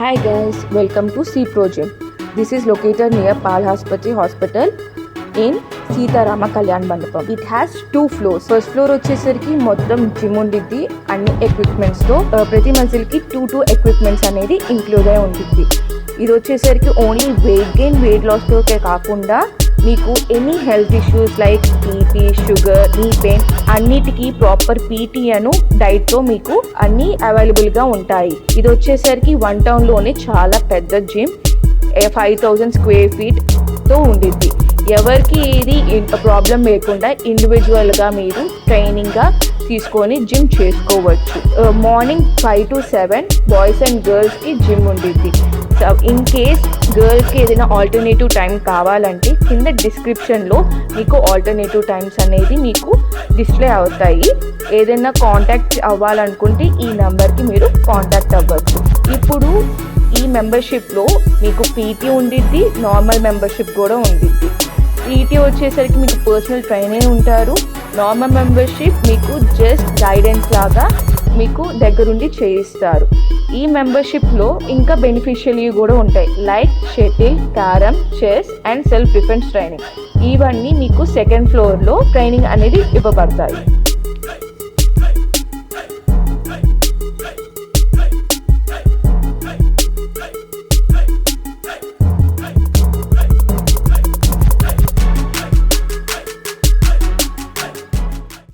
Hi guys, welcome to C Pro Gym. This is located near Palhaspati Hospital in Seetharama Kalyan Mandapam. It has 2 floors. First floor వచ్చేసరికి మొత్తం gym ఉండిద్ది అన్ని equipments తో ప్రతి మంజిల్ కి 2 equipments అనేది include అయి ఉంటుంది. ఇది వచ్చేసరికి only weight gain weight loss తోకే కాకుండా మీకు any health issues like BP sugar knee pain అన్నిటికీ ప్రాపర్ పీటీ అను డైట్తో మీకు అన్నీ అవైలబుల్గా ఉంటాయి. ఇది వచ్చేసరికి 1 టౌన్లోనే చాలా పెద్ద జిమ్ 5000 స్క్వేర్ ఫీట్తో ఉండిద్ది. ఎవరికి ఇది ప్రాబ్లం లేకుండా ఇండివిజువల్గా మీరు ట్రైనింగ్గా తీసుకొని జిమ్ చేసుకోవచ్చు. మార్నింగ్ 5 to 7 బాయ్స్ అండ్ గర్ల్స్కి జిమ్ ఉండిద్ది. ఇన్ కేస్ గర్ల్స్కి ఏదైనా ఆల్టర్నేటివ్ టైం కావాలంటే కింద డిస్క్రిప్షన్లో మీకు ఆల్టర్నేటివ్ టైమ్స్ అనేది మీకు డిస్ప్లే అవుతాయి. ఏదైనా కాంటాక్ట్ అవ్వాలనుకుంటే ఈ నెంబర్కి మీరు కాంటాక్ట్ అవ్వచ్చు. ఇప్పుడు ఈ మెంబర్షిప్లో మీకు పీటీ ఉండిద్ది, నార్మల్ మెంబర్షిప్ కూడా ఉండిద్ది. పీటీ వచ్చేసరికి మీకు పర్సనల్ ట్రైనర్ ఉంటారు. నార్మల్ మెంబర్షిప్ మీకు జస్ట్ గైడెన్స్ లాగా మీకు దగ్గరుండి చేయిస్తారు. ఈ మెంబర్షిప్లో ఇంకా బెనిఫిషియల్ కూడా ఉంటాయి like shuttle, carrom, chess and self defence training. ఇవన్నీ మీకు 2nd ఫ్లోర్లో ట్రైనింగ్ అనేది ఇవ్వబడతాయి.